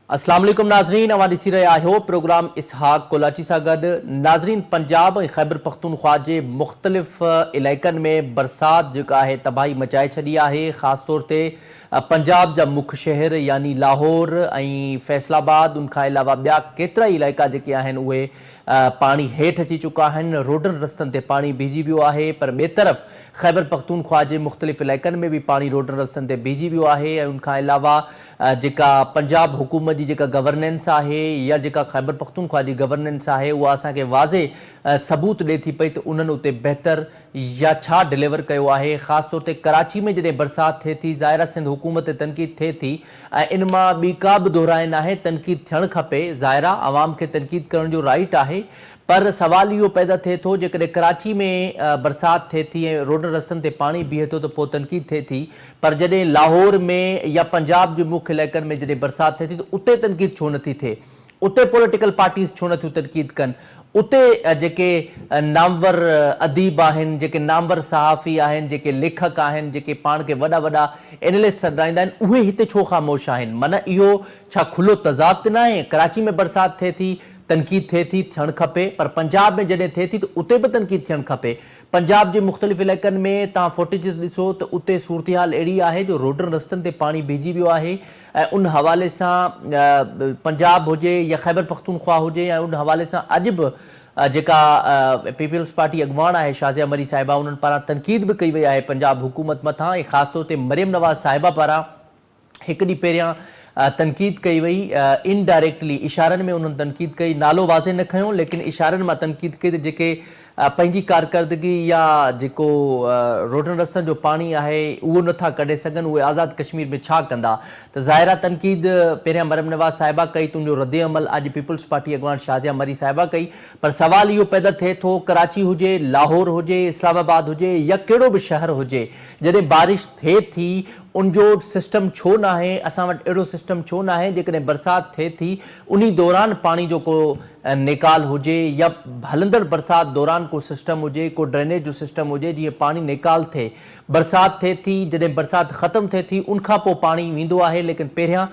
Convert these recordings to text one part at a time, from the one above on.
अस्सलाम वालेकुम नाज़रीन, अवां ॾिसी रहिया आहियो प्रोग्राम इसहाक कोलाची सां गॾु। नाज़रीन, पंजाब ऐं ख़ैबर पख्तूनख्वा जे मुख़्तलिफ़ इलाइक़नि में बरसाति जेका आहे तबाही मचाए छॾी आहे। ख़ासि तौर ते पंजाब जा मुख्य शहर यानी लाहौर ऐं फैसलाबाद, उन खां अलावा ॿिया केतिरा ई इलाइक़ा जेके आहिनि उहे पाणी हेठि अची चुका आहिनि। रोडनि रस्तनि ते पाणी बीहिजी वियो आहे। पर ॿिए तरफ़ ख़ैबर पख्तूनख्वा जे मुख़्तलिफ़ इलाइक़नि में बि पाणी रोडनि रस्तनि ते बीहिजी वियो आहे। ऐं उन खां अलावा जेका पंजाब हुकूमत जी जेका गवर्नेंस आहे या जेका ख़ैबर पख्तूनख्वा जी गवर्नेंस आहे उहा असांखे वाज़े सबूत ॾिए थी पई त उन्हनि उते बहितर या छा डिलीवर कयो आहे। ख़ासि तौर ते कराची में जॾहिं बरसाति थिए थी, ज़ाहिर सिंध हुकूमत ते तनक़ीद थिए थी ऐं इन मां ॿी का बि दोहराए नाहे, तनक़ीद थियणु खपे। ज़ाहिर आवाम खे तनक़ीद करण जो राइट आहे, पर सवाल इहो पैदा थिए थो जेकॾहिं कराची में बरसाति थिए थी ऐं रोडनि रस्तनि ते पाणी बीहे थो त पोइ तनक़ीद थिए थी, पर जॾहिं लाहौर में या पंजाब जे मुख्य इलाइक़नि में जॾहिं बरसाति थिए थी त उते तनक़ीद छो नथी थिए? उते पॉलिटिकल पार्टीज़ छो नथियूं तनक़ीद कनि? उते जेके नामवर अदीब आहिनि, जेके नामवर सहाफ़ी आहिनि, जेके लेखक आहिनि, जेके पाण खे वॾा वॾा एनालिस्ट सॾाईंदा आहिनि, उहे हिते छो ख़ामोश आहिनि? माना इहो छा खुलो तज़ाद त न आहे? कराची में बरसाति थिए थी, तनक़ीद थिए थी, थियणु खपे, पर पंजाब में जॾहिं थिए थी त उते बि तनक़ीद थियणु खपे। पंजाब जे मुख़्तलिफ़ इलाइक़नि में तव्हां फुटेजिस ॾिसो त उते सूरत हाल अहिड़ी आहे जो रोडनि रस्तनि ते पाणी बीहिजी वियो आहे। ऐं उन हवाले सां पंजाब हुजे या ख़ैबर पख्तूनख्वा हुजे, ऐं उन हवाले सां अॼु बि जेका पीपल्स पार्टी अॻवान आहे शाज़िया मरी साहिबा, उन्हनि पारां तनक़ीद बि कई वई आहे पंजाब हुकूमत मथां, ऐं ख़ासि तौर ते मरियम नवाज़ साहिबा पारां हिकु ॾींहुं पहिरियां तनक़ीद कई वई। इनडायरेक्टली इशारनि में उन्हनि तनक़ीद कई, नालो वाज़े न खयो लेकिन इशारनि मां तनक़ीद कई त जेके पंहिंजी कारकर्दगी या जेको रोडनि रस्तनि जो पाणी आहे उहो नथा कढे सघनि, उहे आज़ादु कश्मीर में छा कंदा? त ज़ाहिरा तनक़ीद पहिरियां मरियम नवाज़ साहिबा कई, तुंहिंजो रद्द अमल अॼु पीपल्स पार्टी अॻवान शाज़िया मरी साहिबा कई। पर सवाल इहो पैदा थिए थो, कराची हुजे, लाहौर हुजे, इस्लामाबाद हुजे या कहिड़ो बि शहर हुजे, जॾहिं बारिश थिए थी उनजो सिस्टम छो न आहे? असां वटि अहिड़ो सिस्टम छो न आहे जेकॾहिं बरसाति थिए थी उन दौरान पाणी जो को निकाल हुजे या हलंदड़ बरसाति दौरान को सिस्टम हुजे, को ड्रेनेज जो सिस्टम हुजे जीअं पाणी निकाल थिए। बरसाति थिए थी, जॾहिं बरसाति ख़तमु थिए थी उन खां पोइ पाणी वेंदो आहे, लेकिन पहिरियां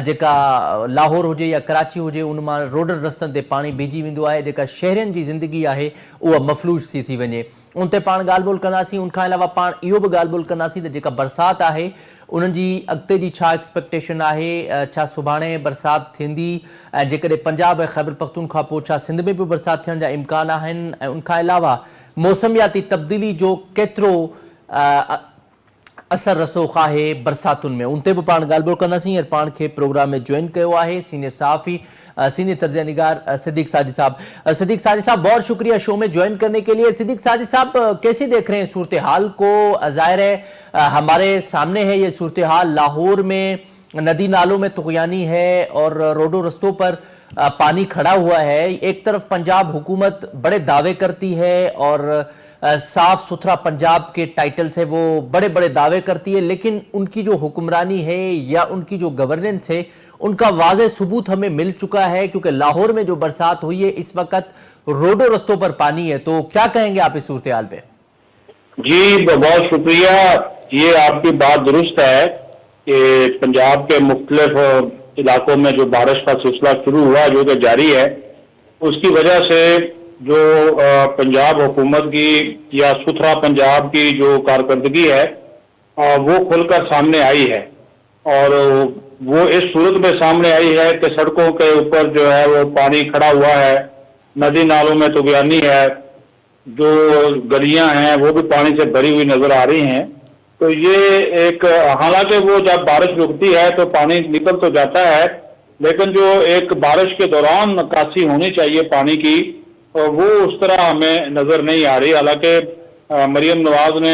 जेका लाहौर हुजे या कराची हुजे उन मां रोडनि रस्तनि ते पाणी बीहिजी वेंदो आहे। जेका शहरनि जी ज़िंदगी आहे उहा मफ़लूज थी वञे। उन ते पाण ॻाल्हि ॿोल कंदासीं। उन खां अलावा पाण इहो बि ॻाल्हि ॿोल कंदासीं त जेका बरसाति आहे उन्हनि जी अॻिते जी छा एक्सपेक्टेशन आहे, छा सुभाणे बरसाति थींदी, ऐं जेकॾहिं पंजाब ऐं ख़ैबर पख्तूनख्वा पोइ छा सिंध में बि बरसाति थियण जा इम्कान आहिनि? ऐं उन खां अलावा मौसमियाती तब्दीली जो केतिरो असर रसोख़ आहे बरसातुनि में? उन ते बि पाण ॻाल्हि ॿोल कंदासीं। ऐं पाण खे प्रोग्राम में ज्वाइन कयो आहे सीनियर सहाफ़ी, सीनियर तर्ज़िया निगार सिद्दीक़ साजिद साहब। सिद्दीक़ साजिद साहब, बहुत शुक्रिया शो में ज्वाइन करने के लिए। सिद्दीक़ साजिद साहब, कैसे देख रहे हैं सूरत हाल को? ज़ाहिर है हमारे सामने है ये सूरत हाल, लाहौर में नदी नालों में तुग़यानी है और रोडों रस्तों पर पानी खड़ा हुआ है। एक तरफ पंजाब हुकूमत बड़े दावे करती है और साफ सुथरा पंजाब के टाइटल से वो बड़े बड़े दावे करती है, लेकिन उनकी जो हुक्मरानी है या उनकी जो गवर्नेंस है उनका वाज़े सबूत हमें मिल चुका है, क्योंकि लाहौर में जो बरसात हुई है इस वक्त रोडों रस्तों पर पानी है। तो क्या कहेंगे आप इस सूरत हाल पे? जी बहुत शुक्रिया। ये आपकी बात दुरुस्त है कि पंजाब के मुख्तलिफ इलाकों में जो बारिश का सिलसिला शुरू हुआ, जो कि जारी है, उसकी वजह से जो पंजाब हुकूमत की या सुथरा पंजाब की जो कारकर्दगी है वो खुलकर सामने आई है। और वो इस सूरत में सामने आई है कि सड़कों के ऊपर जो है वो पानी खड़ा हुआ है, नदी नालों में तुग़यानी है, जो गलियां हैं वो भी पानी से भरी हुई नजर आ रही हैं। तो ये एक, हालांकि वो जब बारिश रुकती है तो पानी निकल तो जाता है, लेकिन जो एक बारिश के दौरान निकासी होनी चाहिए पानी की, वो उस तरह हमें नजर नहीं आ रही। हालांकि मरियम नवाज ने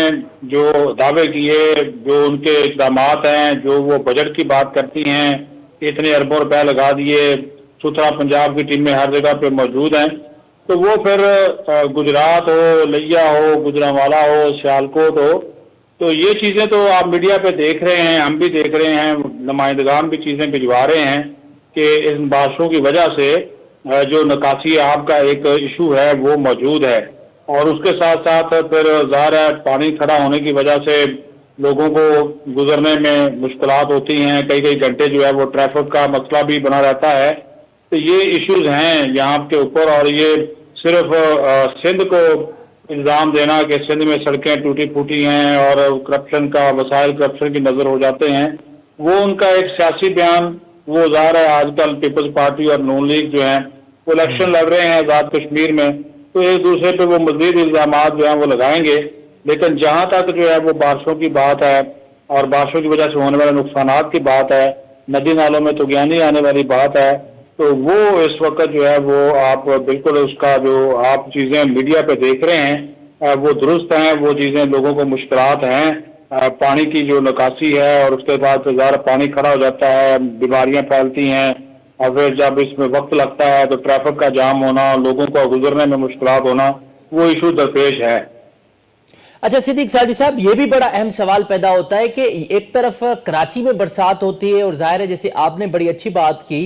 जो दावे किए, जो उनके इक़दामात हैं, जो वो बजट की बात करती हैं, इतने अरबों रुपए लगा दिए, सुथरा पंजाब की टीमें हर जगह पे मौजूद हैं, तो वो फिर गुजरात हो, लिया हो, गुजरांवाला हो, सियालकोट हो, तो ये चीजें तो आप मीडिया पे देख रहे हैं, हम भी देख रहे हैं, नुमाइंदगान भी चीजें भिजवा रहे हैं कि इन बारिशों की वजह से जो निकासी आपका एक इशू है वो मौजूद है। और उसके साथ साथ फिर ज़ाहिर है पानी खड़ा होने की वजह से लोगों को गुजरने में मुश्किलात होती हैं, कई कई घंटे जो है वो ट्रैफिक का मसला भी बना रहता है। तो ये इश्यूज हैं यहाँ के ऊपर, और ये सिर्फ सिंध को इल्ज़ाम देना कि सिंध में सड़कें टूटी फूटी हैं और करप्शन का वसाइल करप्शन की नज़र हो जाते हैं, वो उनका एक सियासी बयान। वो ज़ाहिर है आजकल पीपल्स पार्टी और नून लीग जो है वो इलेक्शन लड़ रहे हैं आज़ाद कश्मीर में, तो एक दूसरे पे वो मज़ीद इल्ज़ामात जो हैं वो लगाएंगे। लेकिन जहाँ तक जो है वो बारिशों की बात है और बारिशों की वजह से होने वाले नुकसानात की बात है, नदी नालों में तुगयानी आने वाली बात है, तो वो इस वक्त जो है वो आप बिल्कुल उसका जो आप चीज़ें मीडिया पे देख रहे हैं वो दुरुस्त हैं। वो चीज़ें लोगों को मुश्किलात हैं, पानी की जो निकासी है और उसके बाद ज़्यादा पानी खड़ा हो जाता है, बीमारियां फैलती हैं, और फिर जब इसमें वक्त लगता है तो ट्रैफिक का जाम होना, लोगों को गुजरने में मुश्किलात होना, वो इशू दरपेश है। अच्छा सिद्दीक साजी साहब, ये भी बड़ा अहम सवाल पैदा होता है कि एक तरफ कराची में बरसात होती है और जाहिर है जैसे आपने बड़ी अच्छी बात की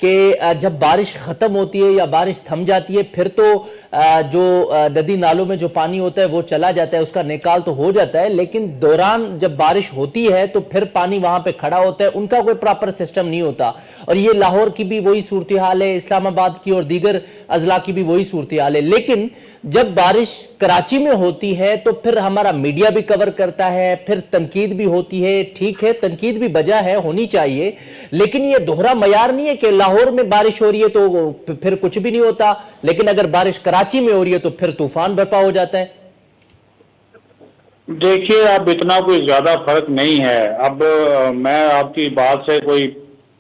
कि जब बारिश ख़त्म होती है या बारिश थम जाती है फिर तो जो नदी नालों में जो पानी होता है वो चला जाता है, उसका निकाल तो हो जाता है, लेकिन दौरान जब बारिश होती है तो फिर पानी वहां पे खड़ा होता है, उनका कोई प्रॉपर सिस्टम नहीं होता। और ये लाहौर की भी वही सूरत हाल है, इस्लामाबाद की और दीगर अजला की भी वही सूरत हाल है। लेकिन जब बारिश कराची में होती है तो फिर हमारा मीडिया भी कवर करता है, फिर तनकीद भी होती है। ठीक है, तनकीद भी बजा है, होनी चाहिए, लेकिन ये दोहरा मयार नहीं है कि लाहौर में बारिश हो रही है तो फिर कुछ भी नहीं होता, लेकिन अगर बारिश कराची में हो रही है तो फिर तूफान बर्पा हो जाता है। देखिए, अब इतना कोई ज्यादा फर्क नहीं है। अब मैं आपकी बात से कोई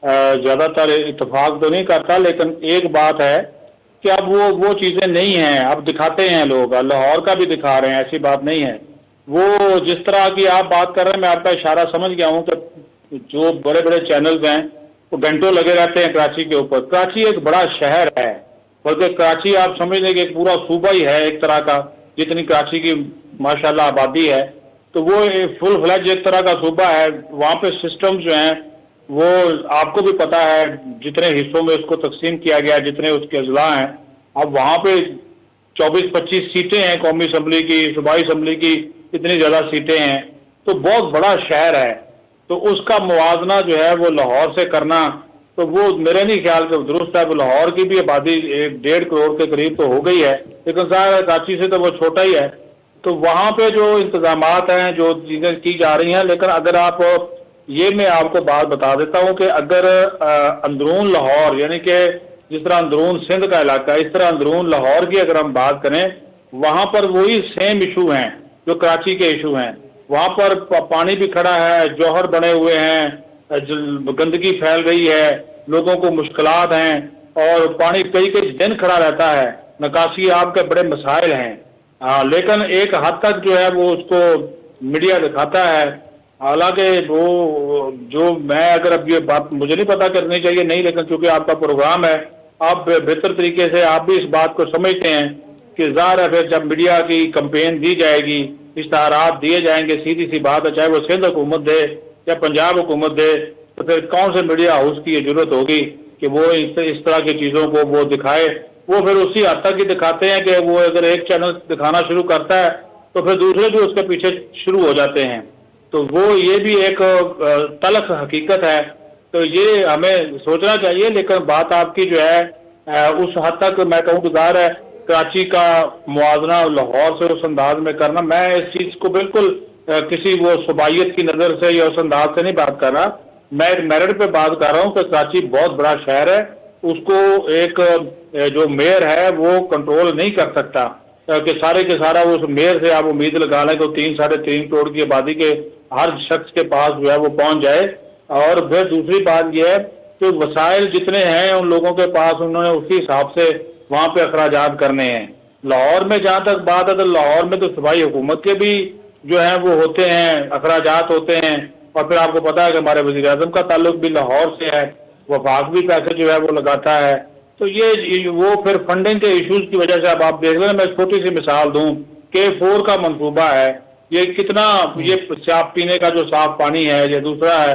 ज्यादातर इत्तेफाक तो नहीं करता, लेकिन एक बात है कि अब वो चीजें नहीं हैं। अब दिखाते हैं लोग, लाहौर का भी दिखा रहे हैं, ऐसी बात नहीं है। वो जिस तरह की आप बात कर रहे हैं, मैं आपका इशारा समझ गया हूं कि जो बड़े बड़े चैनल्स हैं वो घंटों लगे रहते हैं कराची के ऊपर। कराची एक बड़ा शहर है, बल्कि कराची आप समझ लें कि एक पूरा सूबा ही है एक तरह का, जितनी कराची की माशाल्लाह आबादी है। तो वो फुल फ्लैज एक तरह का सूबा है। वहां पे सिस्टम जो हैं वो आपको भी पता है, जितने हिस्सों में उसको तकसीम किया गया, जितने उसके अजला हैं। अब वहां पे 24-25 सीटें हैं कौमी असम्बली की, सूबाई असम्बली की, इतनी ज्यादा सीटें हैं, तो बहुत बड़ा शहर है। तो उसका मुवाजना जो है वो लाहौर से करना, तो वो मेरे नहीं ख्याल के दुरुस्त है। वो लाहौर की भी आबादी 1.5 करोड़ के करीब तो हो गई है, लेकिन ज़ाहिर कराची से तो वो छोटा ही है। तो वहां पे जो इंतजामात हैं, जो चीजें की जा रही हैं, लेकिन अगर आप ये मैं आपको बात बता देता हूं कि अगर अंदरून लाहौर, यानी कि जिस तरह अंदरून सिंध का इलाका है, इस तरह अंदरून लाहौर की अगर हम बात करें, वहां पर वही सेम इशू हैं जो कराची के इशू हैं। वहां पर पानी भी खड़ा है, जौहर बने हुए हैं, गंदगी फैल गई है, लोगों को मुश्किलात हैं, और पानी कई कई दिन खड़ा रहता है, निकासी आपके बड़े मसाइल हैं। लेकिन एक हद तक जो है वो उसको मीडिया दिखाता है। हालांकि वो जो मैं अगर अब ये बात मुझे नहीं पता करनी चाहिए नहीं, लेकिन चूंकि आपका प्रोग्राम है, आप बेहतर तरीके से आप भी इस बात को समझते हैं कि ज़ाहिर है फिर जब मीडिया की कंपेन दी जाएगी, इश्तहारात दिए जाएंगे, सीधी सी बात है, चाहे वो सिंध हुकूमत दे या पंजाब हुकूमत दे, तो फिर कौन से मीडिया हाउस की जरूरत होगी कि वो इस तरह की चीज़ों को वो दिखाए। वो फिर उसी हद तक ही दिखाते हैं कि वो अगर एक चैनल दिखाना शुरू करता है तो फिर दूसरे भी उसके पीछे शुरू हो जाते हैं। तो वो ये भी एक तलख हकीकत है। तो ये हमें सोचना चाहिए, लेकिन बात आपकी जो है उस हद तक मैं कहूँ कि ज़ाहिर है कराची का मुआवजना लाहौर से उस अंदाज में करना, मैं इस चीज़ को बिल्कुल किसी वो सुबाइयत की नज़र से या उस अंदाज से नहीं बात कर रहा। मैं मेरिट पे बात कर रहा हूँ कि कराची बहुत बड़ा शहर है, उसको एक जो मेयर है वो कंट्रोल नहीं कर सकता कि सारे के सारा उस मेयर से आप उम्मीद लगा लें तो 3-3.5 करोड़ की आबादी के हर शख्स के पास जो है वो पहुंच जाए। और फिर दूसरी बात यह है कि वसाइल जितने हैं उन लोगों के पास उन्होंने उसी हिसाब से वहां पे अखराजात करने हैं। लाहौर में जहां तक बात है तो लाहौर में तो सूबाई हुकूमत के भी जो है वो होते हैं, अखराजात होते हैं। और फिर आपको पता है कि हमारे वज़ीर आज़म का ताल्लुक भी लाहौर से है, वफाक भी पैसे जो है वो लगाता है। तो ये वो फिर फंडिंग के इश्यूज की वजह से अब आप देख लें। मैं छोटी सी मिसाल दूं, K4 का मंसूबा है, ये कितना ये साफ पीने का जो साफ पानी है, ये दूसरा है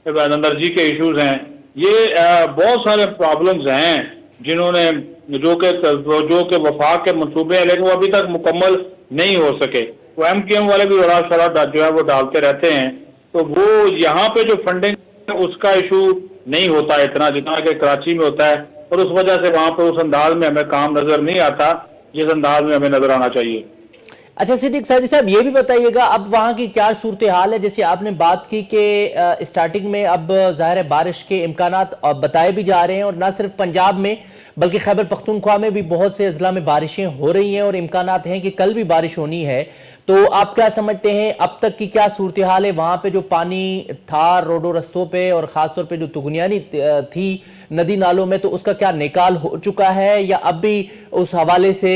एनर्जी के इश्यूज हैं, ये बहुत सारे प्रॉब्लम्स हैं जिन्होंने जो के वफाक के मंसूबे हैं, लेकिन वो अभी तक मुकम्मल नहीं हो सके। वो MKM वाले भी बड़ा सारा जो है वो डालते रहते हैं, तो वो यहाँ पे जो फंडिंग उसका इशू नहीं होता है इतना जितना कि कराची में होता है, और उस वजह से वहां पर उस अंदाज में हमें काम नजर नहीं आता जिस अंदाज में हमें नजर आना चाहिए। अच्छा सिद्दीक साजी साहब, ये भी बताइएगा अब वहाँ की क्या सूरत हाल है? जैसे आपने बात की कि स्टार्टिंग में अब ज़ाहिर है बारिश के इम्कानात बताए भी जा रहे हैं, और ना सिर्फ पंजाब में बल्कि खैबर पख्तूनख्वा में भी बहुत से अजला में बारिशें हो रही हैं और इम्कानात हैं कि कल भी बारिश होनी है। तो आप क्या समझते हैं अब तक की क्या सूरत हाल है? वहाँ पे जो पानी था रोडों रस्तों पे और ख़ासतौर पे जो तुगनियानी थी नदी नालों में, तो उसका क्या निकाल हो चुका है या अब भी उस हवाले से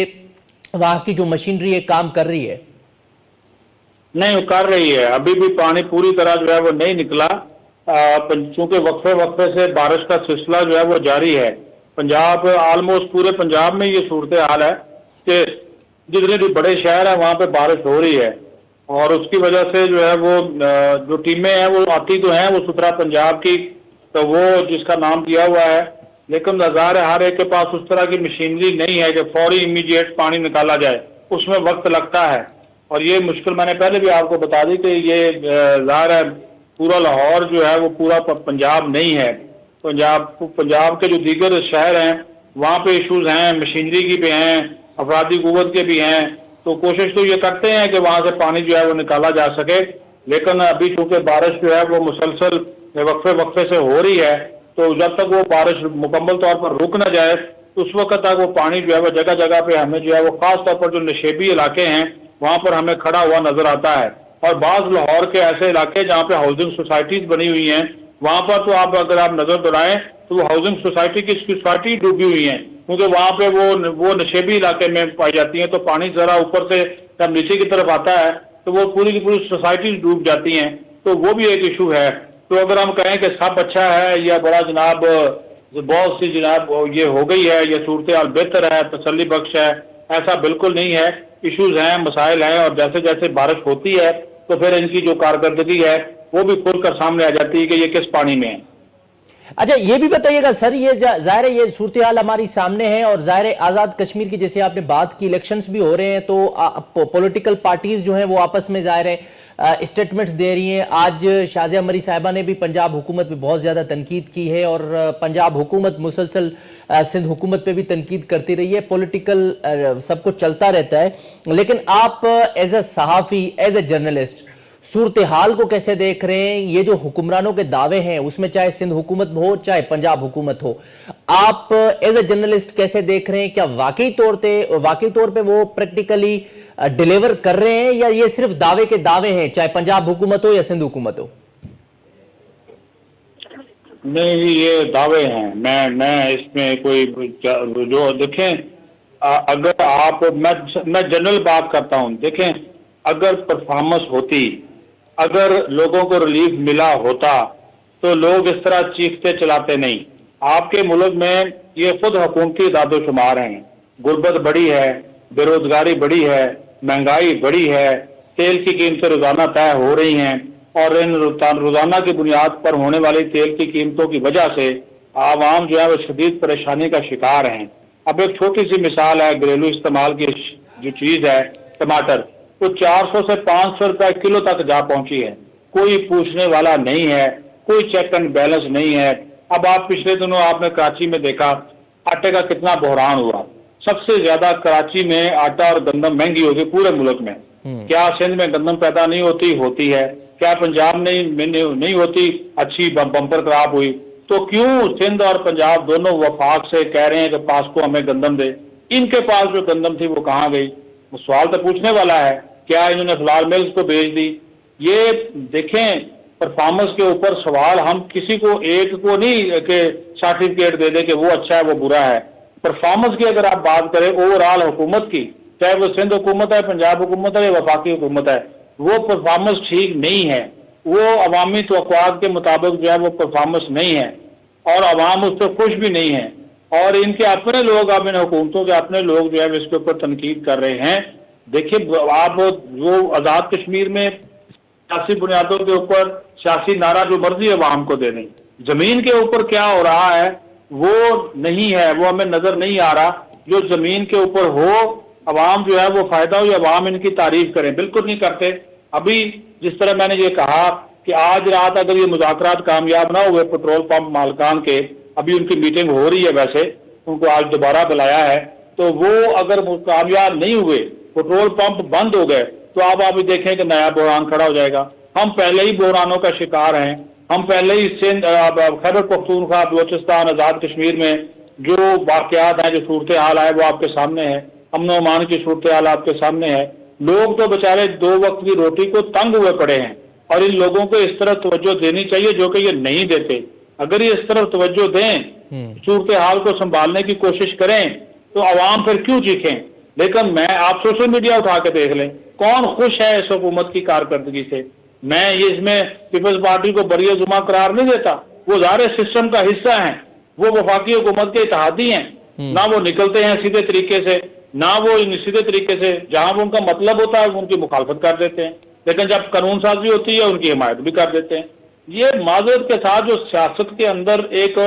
वहां की जो मशीनरी है काम कर रही है? नहीं, वो कर रही है, अभी भी पानी पूरी तरह जो है वो नहीं निकला, चूंकि वक्फे वक्फे से बारिश का सिलसिला जो है वो जारी है। पंजाब ऑलमोस्ट पूरे पंजाब में ये सूरत हाल है कि जितने भी बड़े शहर है वहां पे बारिश हो रही है, और उसकी वजह से जो है वो जो टीमें हैं वो आती तो हैं वो सुथरा पंजाब की, तो वो जिसका नाम दिया हुआ है, लेकिन ज़ाहिर है हर एक के पास उस तरह की मशीनरी नहीं है कि फौरी इमीडिएट पानी निकाला जाए, उसमें वक्त लगता है। और ये मुश्किल मैंने पहले भी आपको बता दी कि ये ज़ाहिर है पूरा लाहौर जो है वो पूरा पंजाब नहीं है, पंजाब के जो दीगर शहर हैं वहाँ पे इशूज हैं, मशीनरी की भी हैं, अफरादी कुव्वत के भी हैं, तो कोशिश तो ये करते हैं कि वहाँ से पानी जो है वो निकाला जा सके, लेकिन अभी चूंकि बारिश जो है वो मुसलसल वक्फे वक्फे से हो रही है, तो जब तक वो बारिश मुकम्मल तौर पर रुक ना जाए उस वक्त तक वो पानी जो है वो जगह जगह पे हमें जो है वो खास तौर पर जो नशेबी इलाके हैं वहां पर हमें खड़ा हुआ नजर आता है। और बाज लाहौर के ऐसे इलाके जहाँ पे हाउसिंग सोसाइटीज बनी हुई हैं वहां पर तो अगर आप नजर दौड़ाएं तो वो हाउसिंग सोसाइटी की सोसाइटी डूबी हुई है, क्योंकि वहां पे वो नशेबी इलाके में पाई जाती है, तो पानी जरा ऊपर से जब नीचे की तरफ आता है तो वो पूरी की पूरी सोसाइटी डूब जाती हैं, तो वो भी एक इशू है। तो अगर हम कहें कि सब अच्छा है या बड़ा जनाब बहुत सी जनाब ये हो गई है, ये सूरत हाल बेहतर है, तसल्ली बख्श है, ऐसा बिल्कुल नहीं है। इश्यूज हैं, मसाइल हैं, और जैसे जैसे बारिश होती है तो फिर इनकी जो कारकर्दगी है वो भी खुलकर सामने आ जाती है कि ये किस पानी में है। अच्छा ये भी बताइएगा सर, ये जाहिर है ये सूरत हाल हमारी सामने है, और जाहिर है आज़ाद कश्मीर की जैसे आपने बात की इलेक्शंस भी हो रहे हैं, तो पॉलिटिकल पार्टीज जो हैं वो आपस में जाहिर है स्टेटमेंट्स दे रही हैं। आज शाज़िया मरी साहिबा ने भी पंजाब हुकूमत पे बहुत ज़्यादा तनकीद की है, और पंजाब हुकूमत मुसलसल सिंध हुकूमत पे भी तनकीद करती रही है। पॉलिटिकल सब कुछ चलता रहता है, लेकिन आप एज ए सहाफ़ी, एज ए जर्नलिस्ट सूरत हाल को कैसे देख रहे हैं? ये जो हुक्मरानों के दावे हैं उसमें चाहे सिंध हुकूमत हो चाहे पंजाब हुकूमत हो, आप एज ए जर्नलिस्ट कैसे देख रहे हैं? क्या वाकई तौर पे वो प्रैक्टिकली डिलीवर कर रहे हैं, या ये सिर्फ दावे के दावे हैं चाहे पंजाब हुकूमत हो या सिंध हुकूमत हो? नहीं, ये दावे हैं। मैं इसमें कोई जो देखें, अगर आप मैं जनरल बात करता हूं, देखें अगर परफॉर्मेंस होती, अगर लोगों को रिलीफ मिला होता तो लोग इस तरह चीखते चलाते नहीं। आपके मुल्क में ये खुद हुकूमती दादोशुमार हैं, गुर्बत बड़ी है, बेरोजगारी बड़ी है, महंगाई बड़ी है, तेल की कीमतें रोजाना तय हो रही हैं, और इन रोजाना की बुनियाद पर होने वाली तेल की कीमतों की वजह से आवाम जो है वो शदीद परेशानी का शिकार हैं। अब एक छोटी सी मिसाल है, घरेलू इस्तेमाल की जो चीज है टमाटर, वो 400 से 500 रुपए किलो तक जा पहुंची है, कोई पूछने वाला नहीं है, कोई चेक एंड बैलेंस नहीं है। अब आप पिछले दिनों आपने कराची में देखा आटे का कितना बहरान हुआ, सबसे ज्यादा कराची में आटा और गंदम महंगी होगी पूरे मुल्क में। क्या सिंध में गंदम पैदा नहीं होती है? क्या पंजाब नहीं होती? अच्छी बम्पर क्रॉप हुई, तो क्यों सिंध और पंजाब दोनों वफाक से कह रहे हैं कि पास को हमें गंदम दे? इनके पास जो गंदम थी वो कहाँ गई? वो सवाल तो पूछने वाला है। क्या इन्होंने फ्लावर मिल्स को बेच दी? ये देखें, परफॉर्मेंस के ऊपर सवाल हम किसी को एक को नहीं के सर्टिफिकेट दे दे कि वो अच्छा है वो बुरा है। परफॉर्मेंस की अगर आप बात करें ओवरऑल हुकूमत की, चाहे वो सिंध हुकूमत है, पंजाब हुकूमत है या वफाकी हुकूमत है, वो परफॉर्मेंस ठीक नहीं है, वो अवामी तवक्कुआत के मुताबिक जो है वो परफॉर्मेंस नहीं है, और अवाम उससे खुश भी नहीं है। और इनके अपने लोग, अब इन हुकूमतों के अपने लोग जो है इसके ऊपर तनकीद कर रहे हैं। देखिए, आप जो आज़ाद कश्मीर में सियासी बुनियादों के ऊपर सियासी नारा जो मर्जी अवाम को दे दें, जमीन के ऊपर क्या हो रहा है वो नहीं है, वो हमें नजर नहीं आ रहा। जो जमीन के ऊपर हो अवाम जो है वो फायदा हो, या अवाम इनकी तारीफ करें। बिल्कुल नहीं करते। अभी जिस तरह मैंने ये कहा कि आज रात अगर ये मुज़ाकरात कामयाब ना हुए पेट्रोल पंप मालकान के, अभी उनकी मीटिंग हो रही है, वैसे उनको आज दोबारा बुलाया है, तो वो अगर कामयाब नहीं हुए, पेट्रोल पंप बंद हो गए, तो आप अभी देखें कि नया बहरान खड़ा हो जाएगा। हम पहले ही बहरानों का शिकार हैं। हम पहले ही सिंध, खैबर पख्तूनख्वा, बलोचिस्तान, आज़ाद कश्मीर में जो वाकयात हैं, जो सूरत हाल है, वो आपके सामने है। अमन और अमान की सूरत हाल आपके सामने है। लोग तो बेचारे 2 वक्त की रोटी को तंग हुए पड़े हैं, और इन लोगों को इस तरह तवज्जो देनी चाहिए जो कि ये नहीं देते। अगर ये इस तरह तवज्जो दें, सूरत हाल को संभालने की कोशिश करें, तो अवाम फिर क्यों चीखें। लेकिन मैं, आप सोशल मीडिया उठा के देख लें, कौन खुश है इस हुकूमत की कारकर्दगी से। मैं ये इसमें पीपल्स पार्टी को बरिए जुमा करार नहीं देता। वो ज़ाहिर सिस्टम का हिस्सा है, वो वफाकी हुकूमत के इत्तेहादी हैं। ना वो निकलते हैं सीधे तरीके से, ना वो सीधे तरीके से, जहां वो उनका मतलब होता है उनकी मुखालफत कर देते हैं, लेकिन जब कानून साजी होती है उनकी हिमायत भी कर देते हैं। ये माजरत के साथ जो सियासत के अंदर एक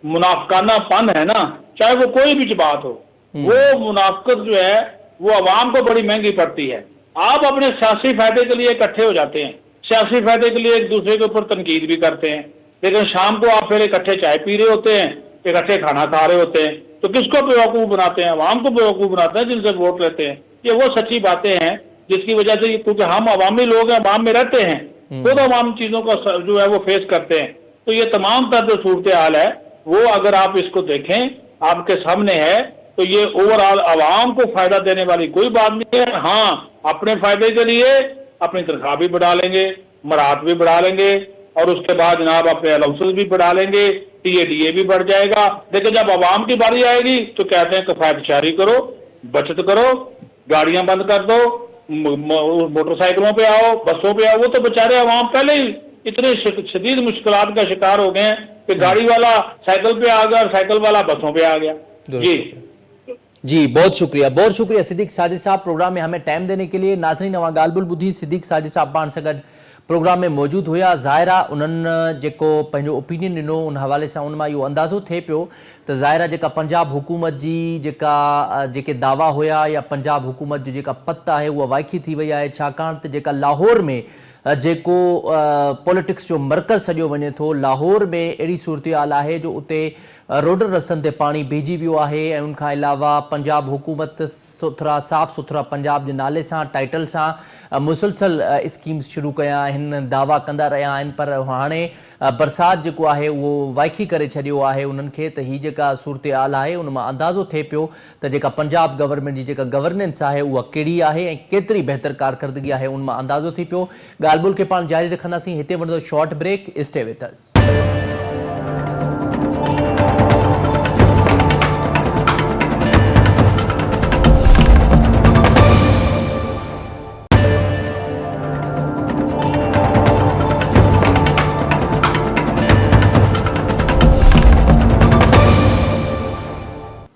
मुनाफकानापन है ना, चाहे वो कोई भी बात हो, वो मुनाफकत जो है वो अवाम को बड़ी महंगी पड़ती है। आप अपने सियासी फायदे के लिए इकट्ठे हो जाते हैं, सियासी फायदे के लिए एक दूसरे के ऊपर तनकीद भी करते हैं, लेकिन शाम को आप फिर इकट्ठे चाय पी रहे होते हैं, इकट्ठे खाना खा रहे होते हैं। तो किसको बेवकूफ बनाते हैं? अवाम को बेवकूफ बनाते हैं जिनसे वोट लेते हैं। ये वो सच्ची बातें हैं जिसकी वजह से, क्योंकि हम अवामी लोग हैं, अवाम में रहते हैं, खुद अवाम चीजों का जो है वो फेस करते हैं। तो ये तमाम तरह जो सूरत हाल है वो अगर आप इसको देखें, आपके सामने है, तो ये ओवरऑल अवाम को फायदा देने वाली कोई बात नहीं है। हाँ, अपने फायदे के लिए अपनी तनख्वाह भी बढ़ा लेंगे, मराहत भी बढ़ा लेंगे, और उसके बाद जनाब अपने अलाउंसेस भी बढ़ा लेंगे, टीएडीए भी बढ़ जाएगा। लेकिन जब अवाम की बारी आएगी तो कहते हैं किफायतशारी करो, बचत करो, गाड़ियां बंद कर दो, मोटरसाइकिलों पे आओ, बसों पे आओ। वो तो बेचारे अवाम पहले ही इतने शदीद मुश्किलात का शिकार हो गए हैं कि गाड़ी वाला साइकिल पे आ गया और साइकिल वाला बसों पे आ गया। जी बहुत शुक्रिया सिद्दीक साजिद साहब, प्रोग्राम में हमें टाइम देने के लिए। नाज़रीन, अवां ॻाल्हि ॿुधी सिद्दीक साजिद साहब पाण सां गॾु प्रोग्राम में मौजूद हुआ। ज़ाहिरा उन्हनि जेको पंहिंजो ओपिनियन ॾिनो, उन हवाले सां उन मां इहो अंदाज़ो थिए पियो त ज़ाहिरा जेका पंजाब हुकूमत जी जेके दावा हुआ, या पंजाब हुकूमत जी जेका पत आहे उहा वाइकी थी वई आहे, छाकाणि त जेका लाहौर में जेको पॉलिटिक्स जो मर्कज़ सॼो वञे थो, लाहौर में अहिड़ी सूरत हाल आहे जो उते रोड रस्तनि ते पाणी बीहजी वियो आहे। ऐं उनखां अलावा पंजाब हुकूमत साफ़ सुथरा पंजाब जे नाले सां, टाइटल सां मुसलसल स्कीम्स शुरू कया आहिनि, दावा कंदा रहिया आहिनि, पर हाणे बरसाति जेको आहे उहो वाइकी करे छॾियो आहे उन्हनि खे। त हीअ जेका सूरत हाल आहे उन मां अंदाज़ो थिए पियो त जेका पंजाब गवर्नमेंट जी जेका गवर्नेंस आहे उहा कहिड़ी आहे ऐं केतिरी बहितर कारकर्दगी आहे, उन मां अंदाज़ो थी पियो। ॻाल्हि ॿोल खे पाण जारी रखंदासीं। हिते वञो short break, stay with us.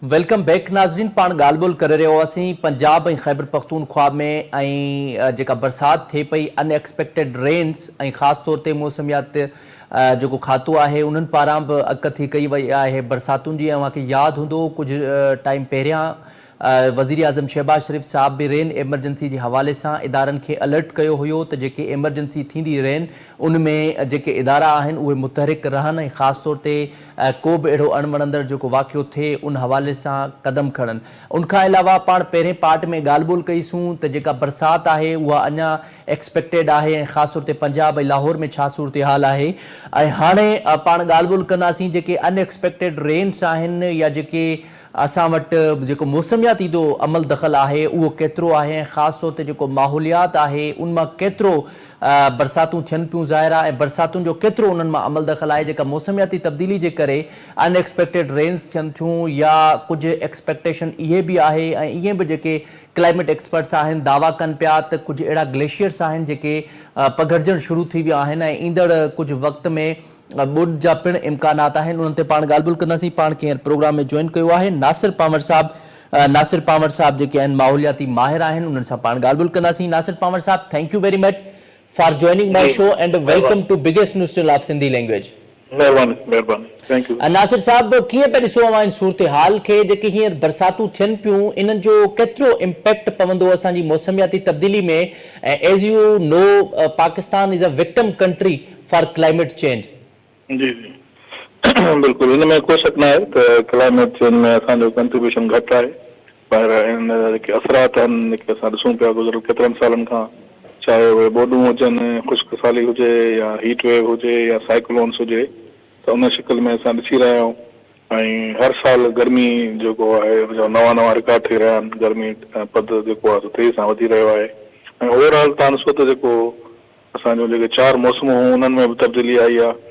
Welcome back नाज़रीन, पाण ॻाल्हि ॿोल करे रहियो हुआसीं पंजाब ऐं खैबर पख्तूनख्वा में ऐं जेका बरसाति थिए पई, अनएक्सपेक्टेड रेन्स, ऐं ख़ासि तौर ते मौसमियात जेको खातो आहे उन्हनि पारां बि अक थी कई वई आहे बरसातुनि जी। अव्हांखे यादि हूंदो कुझु टाइम पहिरियां वज़ीर आज़म शहबाज शरीफ़ साहब भी रेन एमरजेंसी के हवाले से इदारनि खे अलर्ट किया हुयो त जेके एमरजेंसी थींदी रेन उनमें जेके इदारा आहिनि उहे मुतहरिक रहनि ऐं ख़ासि तौर ते को भी अहिड़ो अणवणंदड़ जेको वाक़ियो थिए उन हवाले से कदम खणनि। उनखां अलावा पाण पहिरें पार्ट में ॻाल्हि ॿोल कईसूं त जेका बरसाति आहे उहा अञा एक्सपेक्टेड आहे ऐं ख़ासि तौर ते पंजाब ऐं लाहौर में छा सूरत हाल आहे। ऐं हाणे पाण ॻाल्हि ॿोल कंदासीं जेके अनएक्सपेक्टेड रेन्स आहिनि या जेके असां वटि जेको मौसमियाती जो अमल दख़ल आहे उहो केतिरो आहे, ख़ासि तौर ते जेको माहौलियात आहे उन मां केतिरो बरसातूं थियनि पियूं ज़ाहिरा ऐं बरसातुनि जो केतिरो उन्हनि मां अमल दख़ल आहे जेका मौसमियाती तब्दीली जे करे अनएक्सपेक्टेड रेन्स थियनि थियूं या कुझु एक्सपेक्टेशन इहे बि आहे। ऐं इएं बि जेके क्लाइमेट एक्सपर्ट्स आहिनि दावा कनि पिया त कुझु अहिड़ा ग्लेशियर्स आहिनि जेके पघड़जणु शुरू थी विया आहिनि ऐं ईंदड़ कुझु वक़्त में ॿुड जा पिण इम्कानात आहिनि। उन्हनि ते पाण ॻाल्हि ॿोल कंदासीं। पाण खे प्रोग्राम में जॉइन कयो आहे नासिर पामर साहब जेके आहिनि माहौलियाती माहिर आहिनि, उन्हनि सां पाण ॻाल्हि ॿोल कंदासीं। नासिर पामर साहब, thank you very much for joining my show and welcome to biggest news channel of Sindhi language. मेहरबानी। Thank you. नासिर साहब, कीअं पिया ॾिसो अवां सूरत हाल खे, जेके हींअर बरसातूं थियनि पियूं, इन्हनि जो केतिरो इम्पैक्ट पवंदो असांजी मौसमियाती तब्दीली में? ऐं as you know, Pakistan is a victim country for climate change. जी जी बिल्कुलु, हिन में को शक न आहे त क्लाइमेट चेंज में असांजो कंट्रीब्यूशन घटि आहे, पर इन जेके असरात आहिनि जेके असां ॾिसूं पिया गुज़िरियल केतिरनि सालनि खां, चाहे उहे ॿोॾूं हुजनि, ख़ुश्क साली हुजे या हीट वेव हुजे या साइक्लोन्स हुजे, त उन शिकिल में असां ॾिसी रहिया आहियूं। ऐं हर साल गर्मी जेको आहे नवां नवां रिकॉर्ड थी रहिया आहिनि, गर्मी पद जेको आहे तेज़ सां वधी रहियो आहे। ऐं ओवरऑल तव्हां ॾिसो त जेको असांजो जेके 4 मौसमूं हुयूं उन्हनि में बि तब्दीली आई आहे।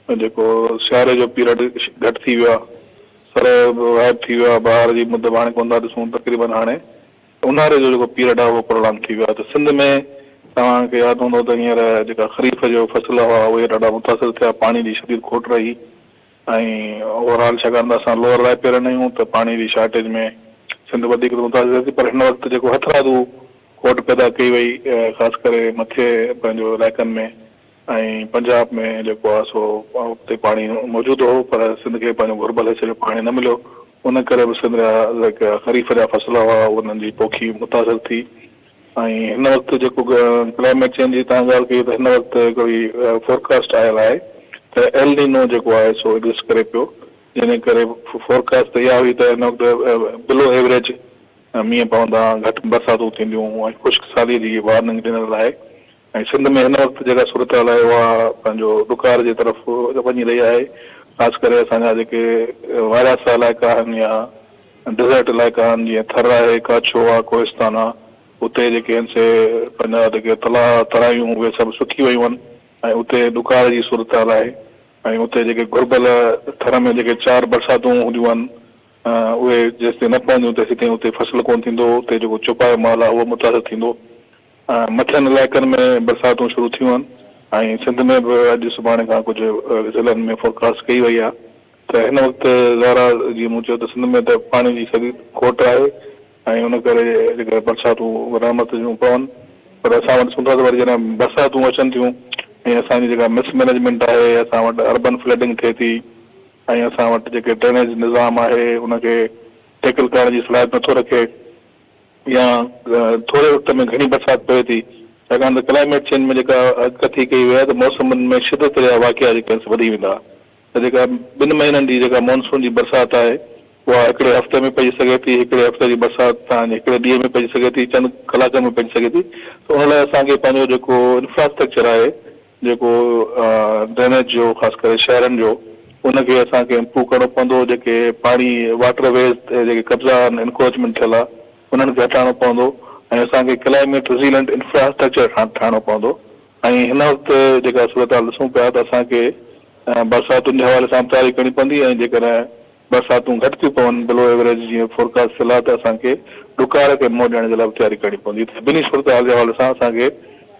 जेको सियारे जो पीरियड घटि थी वियो आहे, सर गाइब थी वियो आहे, ॿाहिरि जी मुद हाणे कोन था ॾिसूं, तक़रीबन हाणे ऊन्हारे जो जेको पीरियड आहे उहो प्रोलॉन्ग थी वियो आहे। त सिंध में तव्हांखे यादि हूंदो त हींअर जेका ख़रीफ़ जो फसल हुआ उहे ॾाढा मुतासिर थिया, पाणी जी शदीद खोट रही। ऐं ओवरऑल छाकाणि त असां लोअर रायपेरन आहियूं त पाणी जी शॉर्टेज में सिंध वधीक मुतासिर थी, पर हिन वक़्तु जेको हथरादू खोट पैदा कई वई, ख़ासि करे मथे पंहिंजो इलाइक़नि में ऐं पंजाब में जेको आहे सो उते पाणी मौजूदु हो, पर सिंध खे पंहिंजो घुर्बल हिसे जो पाणी न मिलियो। उन करे बि सिंध जा जेका ख़रीफ़ जा फसल हुआ उन्हनि जी पोखी मुतासिर थी। ऐं हिन वक़्तु जेको क्लाइमेट चेंज जी तव्हां ॻाल्हि कई त हिन वक़्तु हिकिड़ी फोरकास्ट आयल आहे त एल नीनो जेको आहे सो एग्ज़िस्ट करे पियो, जंहिं करे फोरकास्ट त इहा हुई त हिन वक़्तु बिलो एवरेज मींहं पवंदा, घटि बरसातूं थींदियूं ऐं ख़ुश्क साली जी वार्निंग ॾिनल आहे। ऐं सिंध में हिन वक़्तु जेका सूरत हाल आहे उहा पंहिंजो ॾुकार जे तरफ़ वञी रही आहे। ख़ासि करे असांजा जेके वायरासा इलाइक़ा आहिनि या डिज़र्ट इलाइक़ा आहिनि, जीअं थर आहे, काछो आहे, कोहिस्तान आहे, उते जेके आहिनि से पंहिंजा जेके तलाउ तरायूं उहे सभु सुकी वयूं आहिनि ऐं उते ॾुकार जी सूरत हाल आहे। ऐं उते जेके घुर्बल थर में जेके 4 बरसातूं हूंदियूं आहिनि उहे जेसिताईं न पवंदियूं तेसिताईं उते फसल कोन थींदो, उते जेको चुपायो माल आहे उहो मुतासिर थींदो। मथियनि इलाइक़नि में बरसातूं शुरू थियूं आहिनि ऐं सिंध में बि अॼु सुभाणे खां कुझु ज़िलनि में फोरकास्ट कई वई आहे। त हिन वक़्तु ज़ारा जीअं मूं चयो त सिंध में त पाणी जी सॼी खोट आहे ऐं उन करे जेके बरसातूं रहमत जूं पवनि, पर असां वटि ॾिसूं था त वरी जॾहिं बरसातूं अचनि थियूं ऐं असांजी जेका मिसमैनेजमेंट आहे, असां वटि अर्बन फ्लडिंग थिए थी ऐं असां वटि जेके ड्रेनेज निज़ाम आहे उनखे टैकल करण जी सलाहियत नथो रखे, या थोरे वक़्त में घणी बरसाति पए थी, छाकाणि त क्लाइमेट चेंज में जेका कथी कई वई आहे त मौसमनि में शिदत जा वाक़िया जेके आहिनि वधी वेंदा। त जेका 2 महीननि जी जेका मॉनसून जी बरसाति आहे उहा हिकिड़े हफ़्ते में पई सघे थी, हिकिड़े हफ़्ते जी बरसाति तव्हांजे हिकिड़े ॾींहं में पई सघे थी, चंद कलाकनि में पई सघे थी। त उन लाइ असांखे पंहिंजो जेको इंफ्रास्ट्रक्चर आहे, जेको ड्रेनेज जो ख़ासि करे शहरनि जो, उनखे असांखे इम्प्रूव करणो पवंदो। जेके पाणी वाटरवेज़ ते जेके कब्ज़ा आहिनि, इनक्रोचमेंट थियल आहे, उन्हनि खे हटाइणो पवंदो ऐं असांखे क्लाइमेट रेज़िलेंट इंफ्रास्ट्रक्चर ठाहिणो पवंदो। ऐं हिन वक़्तु जेका सूरत हाल ॾिसूं पिया त असांखे बरसातुनि जे हवाले सां तयारी करणी पवंदी ऐं जेकॾहिं बरसातूं घटि थियूं पवनि बिलो एवरेज जीअं फोरकास्ट थियल आहे त असांखे ॾुकार खे मुंहुं ॾियण जे लाइ बि तयारी करणी पवंदी। त ॿिन्ही सूरत हाल जे हवाले सां असांखे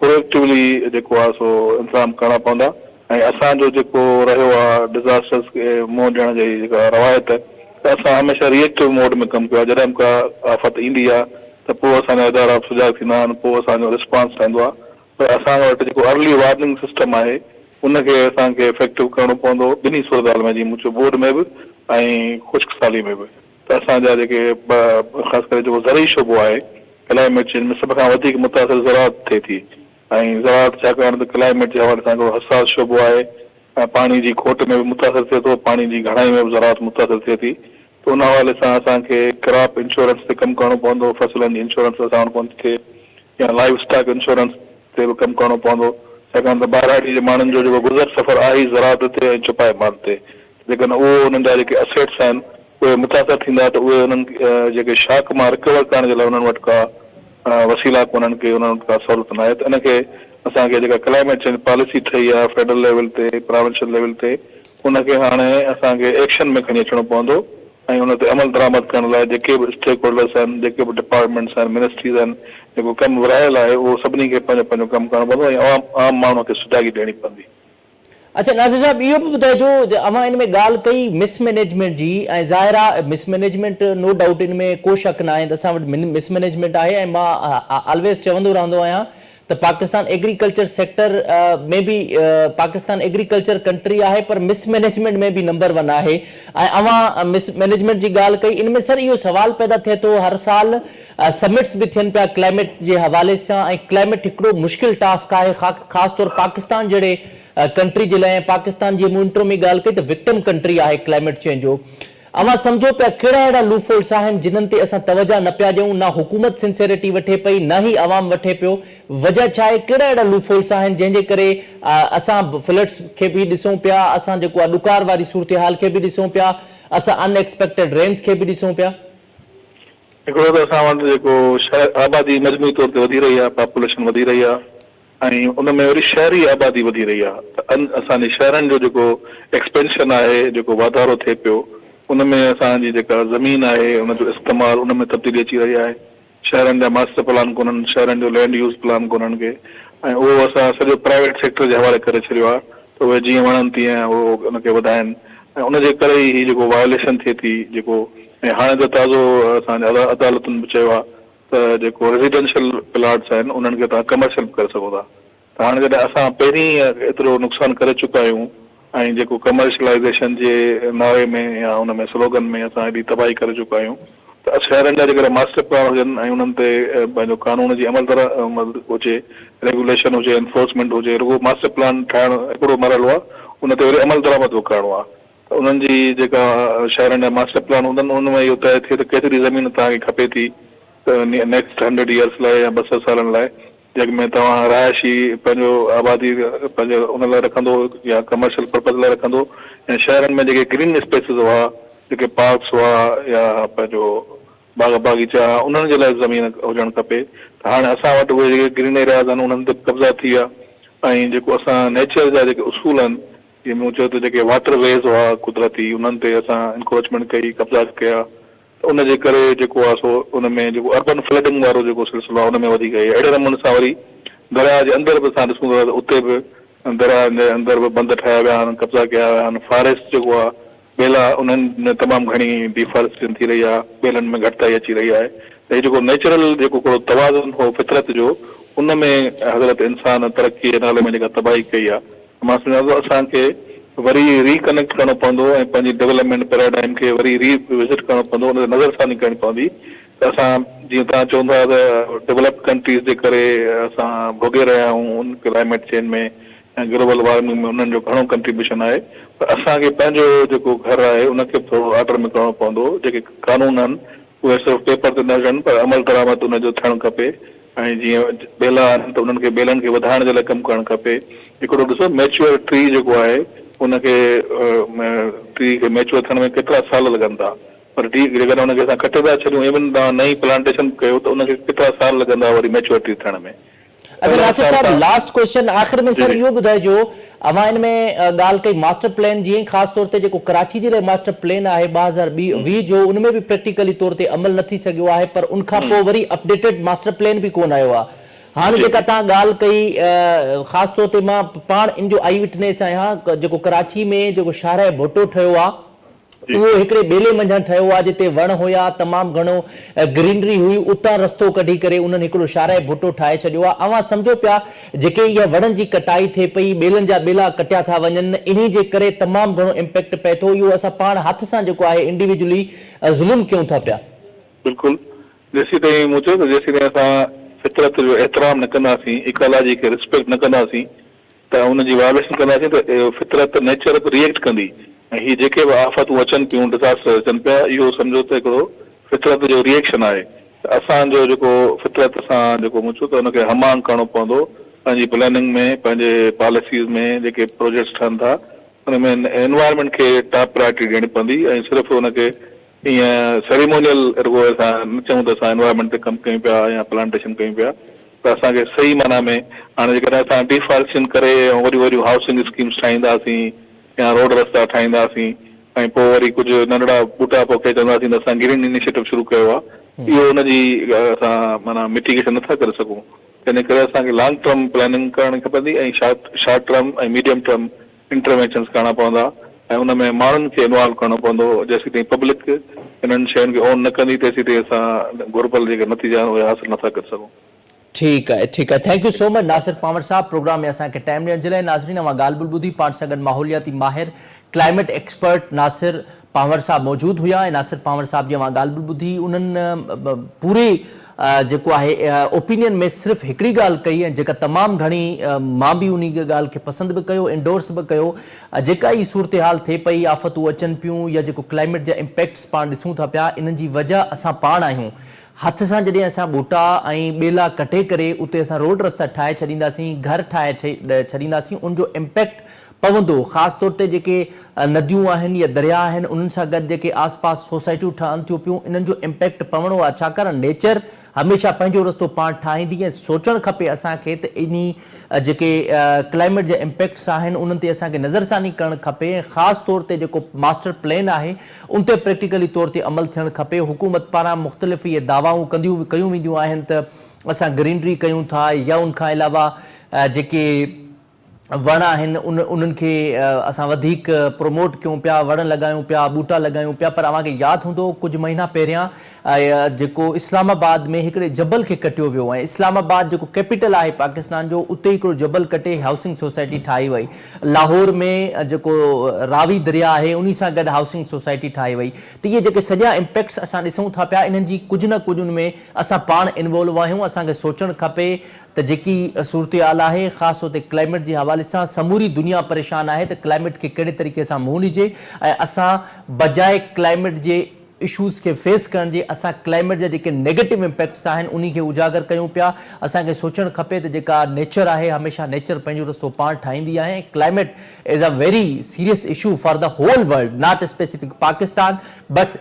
प्रोएक्टिवली जेको आहे सो इंतज़ाम करणा पवंदा। ऐं असांजो जेको रहियो आहे डिज़ास्टर्स खे मुंहुं ॾियण जी जेका रवायत, त असां हमेशह रिएक्टिव मोड में कमु कयो आहे। जॾहिं का आफ़त ईंदी आहे त पोइ असांजा इदारा सुजाॻ थींदा आहिनि, पोइ असांजो रिस्पॉन्स ठहंदो आहे। पर असां वटि जेको अर्ली वार्निंग सिस्टम आहे उनखे असांखे इफेक्टिव करणो पवंदो ॿिन्ही सूरत हाल में, जीअं मूं चयो बोर्ड में बि ऐं ख़ुश्क साली में बि। त असांजा जेके ख़ासि करे जेको ज़रई शोबो आहे क्लाइमेट चेंज में सभ खां वधीक मुतासिर ज़राअत थिए थी ऐं ज़राअत छाकाणि त क्लाइमेट जे हवाले सां हिकिड़ो हसास शोबो आहे, पाणी जी खोट में बि मुतासिर थिए थो, पाणी जी घणाई में बि ज़राअत मुतासिर थिए थी। त उन हवाले सां असांखे क्रॉप इंश्योरेंस ते कमु करणो पवंदो, फसलनि जी इंश्योरेंस असां वटि कोन थी थिए, या लाइफ स्टॉक इंश्योरेंस ते बि कमु करणो पवंदो, छाकाणि त ॿाहिरां जे माण्हुनि जो जेको गुज़र सफ़र आहे ई ज़राअत ते ऐं चुपाए माल ते। जेकॾहिं उहो उन्हनि जा जेके असेट्स आहिनि उहे मुतासिर थींदा त उहे उन्हनि जेके शाक मां रिकवर करण जे लाइ उन्हनि वटि का वसीला कोन्हनि के, उन्हनि वटि का सहूलियत न आहे। त इनखे असांखे जेका क्लाइमेट चेंज पॉलिसी ठही आहे फेडरल लेवल ते, प्रोविंशियल लेवल ते, उनखे हाणे असांखे एक्शन में खणी अचिणो पवंदो ऐं उन ते अमल दरामद करण लाइ जेके बि स्टेक होल्डर्स आहिनि, जेके बि डिपार्टमेंट्स आहिनि, मिनिस्ट्रीज़ आहिनि, जेको कमु विरहायल आहे उहो सभिनी खे पंहिंजो पंहिंजो कमु करणो पवंदो ऐं आम माण्हूअ खे सुजाॻी ॾियणी पवंदी। अच्छा नासिर साहब, इहो बि ॿुधाइजो, अवां इन में ॻाल्हि कई मिसमैनेजमेंट जी, ऐं ज़ाहिर आहे मिसमैनेजमेंट नो डाउट इन में को शक न आहे त असां वटि मिसमैनेजमेंट आहे। ऐं मां ऑलवेज़ चवंदो रहंदो आहियां त पाकिस्तान एग्रीकल्चर सेक्टर में भी पाकिस्तान एग्रीकल्चर कंट्री आहे पर मिसमैनेजमेंट में भी नंबर 1 आहे ऐं अवां मिसमैनेजमेंट जी ॻाल्हि कई इन में सर इहो सवाल पैदा थिए थो हर साल समिट्स भी थियनि पिया क्लाइमेट जे हवाले सां ऐं क्लाइमेट हिकिड़ो मुश्किल टास्क आहे ख़ासि तौर पाकिस्तान जहिड़े कंट्री जे लाइ पाकिस्तान जी मूं इंट्रो में ॻाल्हि कई त विक्टिम कंट्री आहे क्लाइमेट चेंज जो अवां सम्झो पिया कहिड़ा अहिड़ा लूफोल्स आहिनि जिन्हनि ते असां तवजा न पिया ॾियूं ना हुकूमत सिंसियरिटी वठे पई न ही अवाम वठे पियो वजह छा आहे कहिड़ा अहिड़ा लूफोल्स आहिनि जंहिंजे करे असां फ्लड्स खे बि ॾिसूं पिया असां जेको आहे ॾुकार वारी सूरत हाल खे बि ॾिसूं पिया असां अनएक्सपेक्टेड रेन्स खे बि ॾिसूं पिया हिकिड़ो त असां वटि जेको आबादी मजमूई तौर ते वधी रही आहे पॉपुलेशन वधी रही आहे ऐं उन में वरी शहरी आबादी वधी रही आहे त असांजे शहरनि जो जेको एक्सपेंशन आहे जेको वाधारो थिए पियो उनमें असांजी जेका ज़मीन आहे उनजो इस्तेमालु उन में तब्दीली अची रही आहे शहरनि जा मास्टर प्लान कोन्हनि शहरनि जो लैंड यूज़ प्लान कोन्हनि के ऐं उहो असां सॼो प्राइवेट सेक्टर जे हवाले करे छॾियो आहे त उहे जीअं वणनि तीअं उहो उनखे वधाइनि ऐं उनजे करे ई जेको वायोलेशन थिए थी जेको ऐं हाणे त ताज़ो असांजे अदालतुनि बि चयो आहे त जेको रेजिडेंशियल प्लाट्स आहिनि उन्हनि खे तव्हां कमर्शियल करे सघो था त हाणे जॾहिं असां पहिरीं एतिरो नुक़सानु करे चुका आहियूं ऐं जेको कमर्शलाइज़ेशन जे नारे में या उन में स्लोगन में असां हेॾी तबाही करे चुका आहियूं त शहरनि जा जेकॾहिं मास्टर प्लान हुजनि ऐं उन्हनि ते पंहिंजो कानून जी अमल हुजे रेगुलेशन हुजे एनफोर्समेंट हुजे रुगो मास्टर प्लान ठाहिणु हिकिड़ो मरहलो आहे उन ते वरी अमल दरामद बि करणो आहे त उन्हनि जी जेका शहरनि जा मास्टर प्लान हूंदनि उन में इहो तइ थिए त केतिरी ज़मीन तव्हांखे खपे थी त नेक्स्ट 100 ईयर्स लाइ या 200 सालनि लाइ जंहिंमें तव्हां रहायशी पंहिंजो आबादी पंहिंजो उन लाइ रखंदो या कमर्शियल पर्पज़ लाइ रखंदो ऐं शहरनि में जेके ग्रीन स्पेसिस हुआ जेके पार्क्स हुआ या पंहिंजो बाग बागीचा उन्हनि जे लाइ ज़मीन हुजणु खपे त हाणे असां वटि उहे जेके ग्रीन एरियाज़ आहिनि उन्हनि ते कब्ज़ा थी विया ऐं जेको असां नेचर जा जेके उसूल आहिनि जीअं मूं चयो त जेके वाटर वेज़ हुआ कुदरती उन्हनि ते असां इंक्रोचमेंट कई कब्ज़ा कया उनजे करे जेको आहे सो उन में जेको अर्बन फ्लडिंग वारो जेको सिलसिलो आहे उन में वधी गई अहिड़े नमूने सां वरी दरिया जे अंदरि बि असां ॾिसूं था त उते बि दरिया जे अंदरि बि बंद ठाहिया विया आहिनि कब्ज़ा कया विया आहिनि फॉरेस्ट जेको आहे बेला उन्हनि तमामु घणी डिफॉरेस्टेशन थी रही आहे बेलनि में घटिताई अची रही आहे त हीउ जेको नेचुरल जेको हिकिड़ो तवाज़ुन हो फितरत जो उन में हज़रत इंसान तरक़ी जे नाले में जेका तबाही कई आहे मां सम्झां थो असांखे वरी रिकनेक्ट करणो पवंदो ऐं पंहिंजी डेवलपमेंट पैराडाइम खे वरी रिविज़िट करणो पवंदो उन ते नज़रसानी करणी पवंदी त असां जीअं तव्हां चवंदा त डेवलप्ड कंट्रीज़ जे करे असां भोगे रहिया आहियूं उन क्लाइमेट चेंज में ऐं ग्लोबल वार्मिंग में उन्हनि जो घणो कंट्रीब्यूशन आहे पर असांखे पंहिंजो जेको घरु आहे उनखे बि थोरो ऑर्डर में करणो पवंदो जेके कानून आहिनि उहे सिर्फ़ु पेपर ते न हुजनि पर अमल दरामद उनजो थियणु खपे ऐं जीअं बेला आहिनि त उन्हनि खे बेलनि खे वधाइण जे लाइ कमु करणु खपे हिकिड़ो ॾिसो मैच्योर ट्री जेको आहे उनखे ट्री खे मैच्योर थियण में केतिरा साल लॻनि था पर जेकॾहिं हुनखे असां कटे था छॾियूं इवन तव्हां नई प्लांटेशन कयो त उनखे केतिरा साल लॻंदा वरी मैच्योर ट्री थियण में अच्छा नासिर साहब लास्ट क्वेश्चन आख़िर में सर इहो ॿुधाइजो अवां इन में ॻाल्हि कई मास्टर प्लान जीअं ख़ासि तौर ते जेको कराची जे लाइ मास्टर प्लान आहे 2020 जो उन में बि प्रैक्टिकली तौर ते अमल न थी सघियो आहे पर उन खां पोइ वरी अपडेटेड मास्टर प्लान बि कोन आयो आहे हाणे जेका तव्हां ॻाल्हि कई ख़ासि तौर ते मां पाण इन जो आई विटनेस आहियां जेको कराची में जेको शाहराए भुट्टो ठहियो आहे उहो हिकिड़े ॿेले मंझां ठहियो आहे जिते वण हुया तमामु घणो ग्रीनरी हुई उतां रस्तो कढी करे उन्हनि हिकिड़ो शाहराए भुट्टो ठाहे छॾियो आहे अवां सम्झो पिया जेके इहा वणनि जी कटाई थिए पई ॿेलनि जा ॿेला कटिया था वञनि इन जे करे तमामु घणो इम्पैक्ट पए थो इहो असां पाण हथ सां जेको आहे इंडिविजुअली ज़ुल्म कयूं था पिया बिल्कुलु जेसीं ताईं मूं चयो त जेसीं ताईं असां फितरत जो एतिराम न कंदासीं इकोलॉजी खे रिस्पेक्ट न कंदासीं त उनजी वायोलेशन कंदासीं त फितरत नेचर बि रिएक्ट कंदी ऐं हीअ जेके बि आफ़तूं अचनि पियूं डिज़ास्टर अचनि पिया इहो सम्झो त हिकिड़ो फितरत जो रिएक्शन आहे त असांजो जेको फितरत सां जेको मूं चयो त हुनखे हमांग करणो पवंदो पंहिंजी प्लानिंग में पंहिंजे पॉलिसीज़ में जेके प्रोजेक्ट्स ठहनि था हुन में एनवायरमेंट खे टॉप प्रायोरिटी ॾियणी पवंदी ऐं सिर्फ़ु हुनखे ईअं सेरेमोनियल रुगो असां न चऊं त असां एनवायरमेंट ते कमु कयूं पिया या प्लांटेशन कयूं पिया त असांखे सही माना में हाणे जेकॾहिं असां डिफॉरेस्टेशन करे ऐं वरी वरी हाउसिंग स्कीम्स ठाहींदासीं या रोड रस्ता ठाहींदासीं ऐं पोइ वरी कुझु नंढड़ा ॿूटा पोखे चवंदासीं त असां ग्रीन इनिशिएटिव शुरू कयो आहे इहो हुनजी असां माना मिटिगेशन नथा करे सघूं तंहिं करे असांखे लॉन्ग टर्म प्लानिंग करणी खपंदी ऐं शॉर्ट टर्म ऐं मीडियम टर्म इंटरवेंशन्स करणा पवंदा ऐं उन में माण्हुनि खे इन्वॉल्व करणो पवंदो जेसीं ताईं पब्लिक इन्हनि शयुनि खे ओन न कंदी तेसीं ताईं असां घुरबल जेके नतीजा उहे हासिल नथा करे सघूं ठीकु आहे thank you so much Nasir Pawar साहब प्रोग्राम में असांखे टाइम ॾियण जे लाइ। नाज़रीन अवां ॻाल्हि ॿुधी ॿुधी पाण सां गॾु माहौलियाती माहिर क्लाइमेट एक्सपर्ट नासिर पावर साहब मौजूद हुआ। नासिर पावर साहब जी अवां ॻाल्हि ॿुधी उन्हनि पूरे जेको आहे ओपिनियन में सिर्फ़ु हिकिड़ी ॻाल्हि कई ऐं जेका तमामु घणी मां बि उन ॻाल्हि खे पसंदि बि कयो इंडोर्स बि कयो। जेका ई सूरत हाल थिए पई आफ़तूं अचनि पियूं या जेको क्लाइमेट जा इम्पैक्ट्स पाण ॾिसूं था पिया इन्हनि जी वजह असां पाण आहियूं। हथ सां जॾहिं असां ॿूटा ऐं ॿेला कटे करे उते असां रोड रस्ता ठाहे छॾींदासीं घर ठाहे छॾींदासीं उनजो इम्पैक्ट पवंदो। ख़ासि तौर ते जेके नदियूं आहिनि या दरिया आहिनि उन्हनि सां गॾु जेके आस पास सोसाइटियूं ठहनि थियूं पियूं इन्हनि जो इम्पैक्ट पवणो आहे। छाकाणि नेचर हमेशह पंहिंजो रस्तो पाण ठाहींदी ऐं सोचणु खपे असांखे त इन जेके क्लाइमेट जा इम्पैक्ट्स आहिनि उन्हनि ते असांखे नज़रसानी करणु खपे ऐं ख़ासि तौर ते जेको मास्टर प्लान आहे उन ते प्रैक्टिकली तौर ते अमल थियणु खपे। हुकूमत पारां मुख़्तलिफ़ इहे दावाऊं कयूं वेंदियूं आहिनि त असां ग्रीनरी कयूं था या उनखां अलावा जेके वण आहिनि उन्हनि खे असां वधीक प्रमोट कयूं पिया वण लॻायूं पिया ॿूटा लॻायूं पिया। पर अव्हांखे यादि हूंदो कुझु महीना पहिरियां जेको इस्लामाबाद में हिकिड़े जबल खे कटियो वियो ऐं इस्लामाबाद जेको कैपिटल आहे पाकिस्तान जो उते हिकिड़ो जबल कटे हाउसिंग सोसाइटी ठाही वई। लाहौर में जेको रावी दरिया आहे उन सां गॾु हाउसिंग सोसाइटी ठाही वई। त इहे जेके सॼा इम्पैक्ट्स असां ॾिसूं था पिया इन्हनि जी कुझु न कुझु में असां पाण इन्वॉल्व आहियूं। असांखे सोचणु खपे त जेकी सूरत हाल आहे ख़ासि तौर ते क्लाइमेट जे हवाले सां समूरी दुनिया परेशान आहे त क्लाइमेट खे कहिड़े तरीक़े सां मुंहुं ॾिजे ऐं असां बजाए क्लाइमेट जे इशूज़ खे फेस करण जे असां क्लाइमेट जा जेके नेगेटिव इम्पैक्ट्स आहिनि उन खे उजागर कयूं पिया। असांखे सोचणु खपे त जेका नेचर आहे हमेशह नेचर पंहिंजो रस्तो पाण ठाहींदी आहे। Climate is a very serious issue for the whole world not specific Pakistan but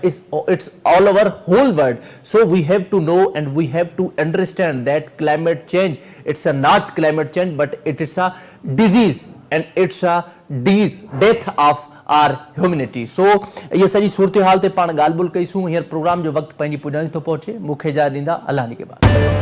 it's all over whole world. So we have to know and we have to understand that climate change it's a not climate change but it is a disease and it's a death of our humanity. So ये सॼी सूरत हाल ते पाण ॻाल्हि ॿोल कईसूं। हींअर programme जो वक़्तु पंहिंजी पुॼाणी थो पहुचे। मूंखे इजाज़त ॾींदा अलाह के बाद।